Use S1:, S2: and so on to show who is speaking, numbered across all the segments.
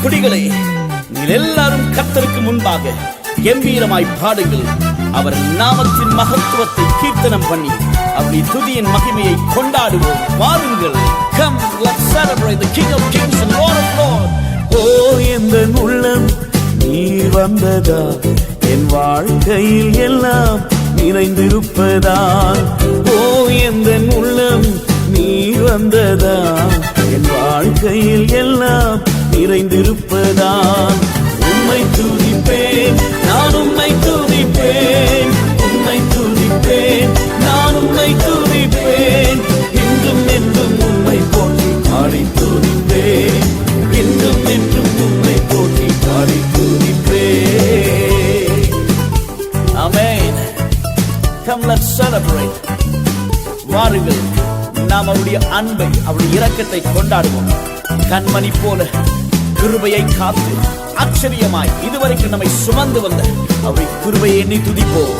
S1: குடிகளே, நீங்கள் எல்லாரும் கர்த்தருக்கு முன்பாக கம்பீரமாய் பாடுங்கள். அவர் நாமத்தின் மகத்துவத்தை கீர்த்தனம் பண்ணி அவருடைய துதியின் மகிமையை கொண்டாடுவோம். வாருங்கள். Come, let's celebrate the King of Kings and Lord of Lords.
S2: ஓ எந்த உள்ளம் நீர் வந்ததா, என் வாழ்க்கையில் எல்லாம் நிறைந்திருப்பதான். ஓ எந்த உள்ளம் நீர் வந்ததா, என் வாழ்க்கையில் எல்லாம் நிறைந்திருப்பதான். உம்மை துதிப்பேன், நான் உம்மை துதிப்பேன், உம்மை துதிப்பேன், நான் உம்மை துதிப்பேன். இன்றும் என்றும் உம்மை போற்றி பாடி துதிப்பேன், இன்றும் என்றும் உம்மை போற்றி பாடி துதிப்பேன்.
S1: Amen. Come, let's celebrate. வாருங்கள், நாம் அவருடைய அன்பை, அவருடைய இரக்கத்தை கொண்டாடுவோம். கண்மணி போல கிருபையை காத்து ஆச்சரியமாய் இதுவரைக்கும் நம்மை சுமந்து வந்த அவருடைய கிருபையை எண்ணி துதிப்போம்.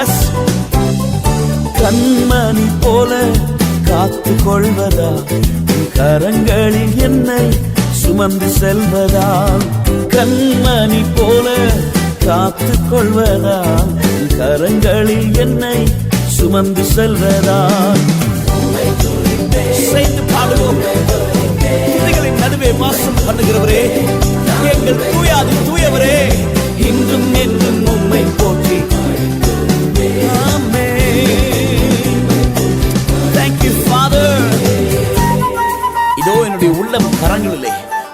S1: எஸ்,
S2: கண்மணி போல காத்து கொள்வதா, கரங்களில் என்னை சுமந்து செல்வதா. கண்மணி போல காத்து கொள்வதா, கரங்களில் என்னை சுமந்து செல்வதா.
S1: சேர்ந்து பாடுவோம். துதிகளின் நடுவே வாசம் பண்ணுகிறவரே, எங்கள் தூயாது தூயவரே,
S2: இன்றும் என்றும் உம்மை போற்றி.
S1: Thank you, Father. இதோ என்னுடைய உள்ளம் கரங்களிலே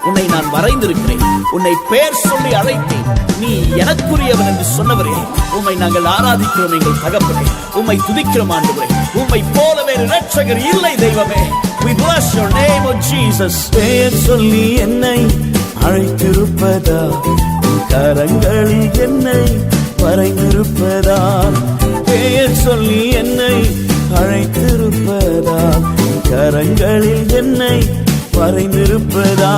S1: உன்னை நான் வரைந்திருக்கிறேன். உன்னை பெயர் சொல்லி அழைத்தேன். நீ எனக்குரியவன் என்று சொன்னவரே, உம்மை நாங்கள் ஆராதிக்கிறோம். எங்கள் தகப்பனே, உம்மை துதிக்கிறோம். ஆண்டவரே, உம்மை போல வேறு இரட்சகர் இல்லை. தெய்வமே, we bless your name, oh Jesus.
S2: பெயர் சொல்லி என்னை அழைத்திருப்பதா, கரங்களில் என்னை வரைந்திருப்பதா. பெயர் சொல்லி என்னை அழைத்திருப்பதா, கரங்களில் என்னை வரைந்திருப்பதா.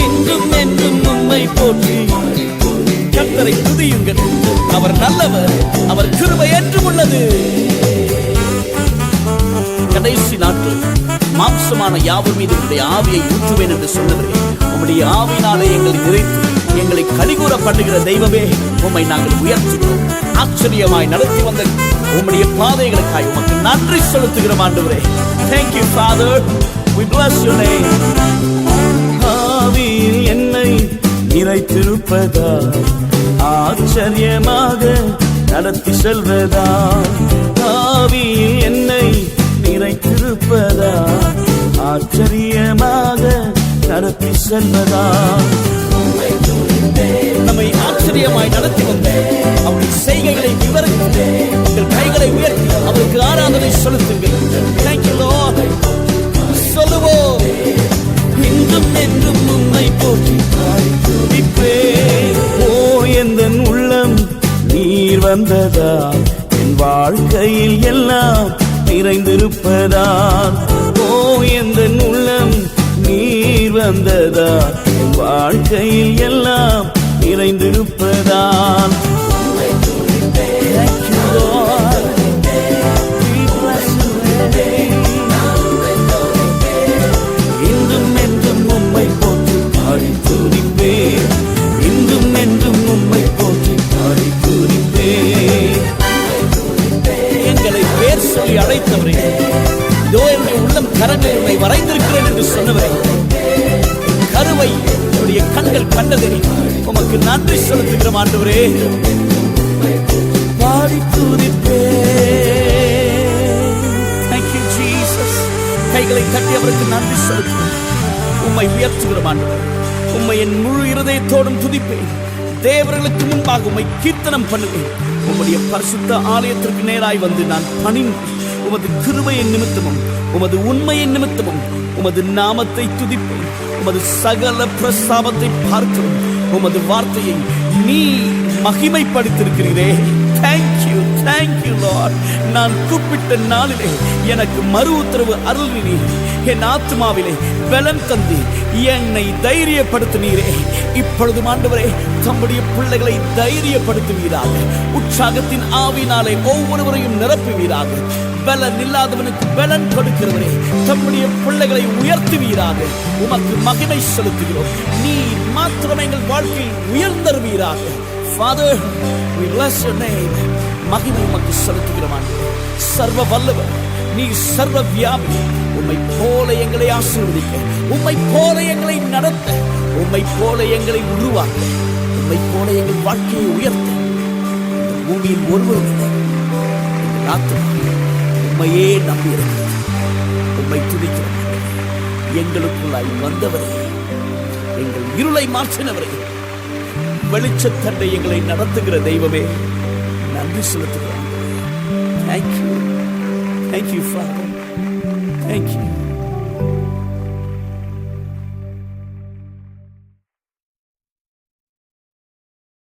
S2: இன்றும் என்றும் உம்மை போற்றி
S1: கர்த்தரை துதியுங்கள். அவர் நல்லவர், அவர் கிருபை என்றும் உள்ளது. கடைசி நாட்கள் மாம்சமான யாவர் மீது உம்முடைய ஆவியை ஊற்றுவேன் என்று சொன்னவரே, உம்முடைய ஆவியினாலே எங்களை நிறைத்து எங்களை கலிகூற பண்ணுகிற தெய்வமே, உம்மை நாங்கள் உயர்த்துகிறோம். ஆச்சரியமாய் நடத்தி வந்த உம்முடைய பாதைகளுக்காய் உமக்கு நன்றி செலுத்துகிறோம். ஆண்டவரே, thank you, Father. We bless your name.
S2: ஆவியில் என்னை நிறைத்திருப்பதா, ஆச்சரியமாக நடத்தி செல்வதா. ஆவியில் என்னை நிறைத்திருப்பதா, ஆச்சரியமாக நடத்தி செல்வதா.
S1: நம்மை ஆச்சரியமாய் நடத்தி வந்த அவருடைய செய்கைகளை விவரித்து உங்கள் கைகளை உயர்த்தி அவருக்கு ஆராதனை செலுத்துங்கள். Thank you, Lord. சொல்லுவோம்.
S2: இன்றும் என்றும் உம்மை போற்றி துதிப்பேன். ஓ எந்த உள்ளம் நீர் வந்ததா, என் வாழ்க்கையில் எல்லாம் நிறைந்திருப்பதா. ஓ எந்த உள்ளம் நீர் வந்ததா, என் வாழ்க்கையில் எல்லாம் நிறைந்திருப்பதா. இன்றும் என்றும் உம்மை போற்றி பாடி துதிப்பேன், இன்றும் என்றும் உம்மை போற்றி பாடி துதிப்பேன்.
S1: எங்களை பேர் சொல்லி அழைத்தவரே, இதோ என்னுடைய உள்ளம் கரங்களில் உம்மை வரைந்திருக்கிறேன் என்று சொன்னவரே, கருவை என்னுடைய கண்கள் கண்டதே, உமக்கு நன்றி செலுத்துகிறோம். ஆண்டவரே,
S2: பாடி துதிப்பேன்.
S1: Thank you, Jesus. கைகளை தட்டி அவருக்கு நன்றி செலுத்துகிறோம். உம்மை உயர்த்துகிறோம். ஆண்டவரே, உம்மை என் முழு இருதயத்தோடும் துதிப்பேன். தேவர்களுக்கு முன்பாக உம்மை கீர்த்தனம் பண்ணுவேன். உம்முடைய பரிசுத்த ஆலயத்திற்கு நேராய் வந்து நான் பணிந்து உமது கிருபையின் நிமித்தமும் உமது உண்மையின் நிமித்தமும் உமது நாமத்தை துதிப்பேன். உமது சகல பிரஸ்தாபத்தை பார்க்கிறோம். உமது வார்த்தையை நீ மகிமைப்படுத்திருக்கிறீரே. Thank you thank you Lord. நான் கூப்பிட்ட நாளிலே எனக்கு மறு உத்தரவு அருளினீர். என் ஆத்துமாவிலே பலன் தந்து என்னை தைரியப்படுத்தினீரே. இப்பொழுது ஆண்டவரே தம்முடைய பிள்ளைகளை தைரியப்படுத்துவீராக. உற்சாகத்தின் ஆவினாலே ஒவ்வொருவரையும் நிரப்புவீராக. பலன் இல்லாதவனுக்கு பலன் கொடுக்கிறவரே, தம்முடைய பிள்ளைகளை உயர்த்துவீராக. உமக்கு மகிமை செலுத்துகிறோம். நீர் மாத்திரம் எங்கள் வாழ்க்கையில் உயர்ந்தருவீராக. Father, we bless your name. மகிமை உமக்கு செலுத்துகிறோம் ஆண்டவரே. சர்வ வல்லவர், நீ சர்வ வியாபி. உம்மை போல எங்களை ஆசீர்வதிக்க, உம்மை போல எங்களை நடத்த, உம்மை போல எங்களை உருவாக்க, உம்மை போல எங்கள் வாழ்க்கையை உயர்த்த இந்த பூமியில் ஒருவரும் இல்லை. எங்கள் ஆத்துமா உம்மையே நம்பியிருக்கிறது. உம்மை துதிக்கிறோம். எங்களுக்குள்ளாய் வந்தவரே, எங்கள் இருளை மாற்றினவரே, வெளிச்சத்தண்டை எங்களை நடத்துகிற தெய்வமே, நன்றி செலுத்துகிறோம். Thank you. Thank you, Father. Thank you.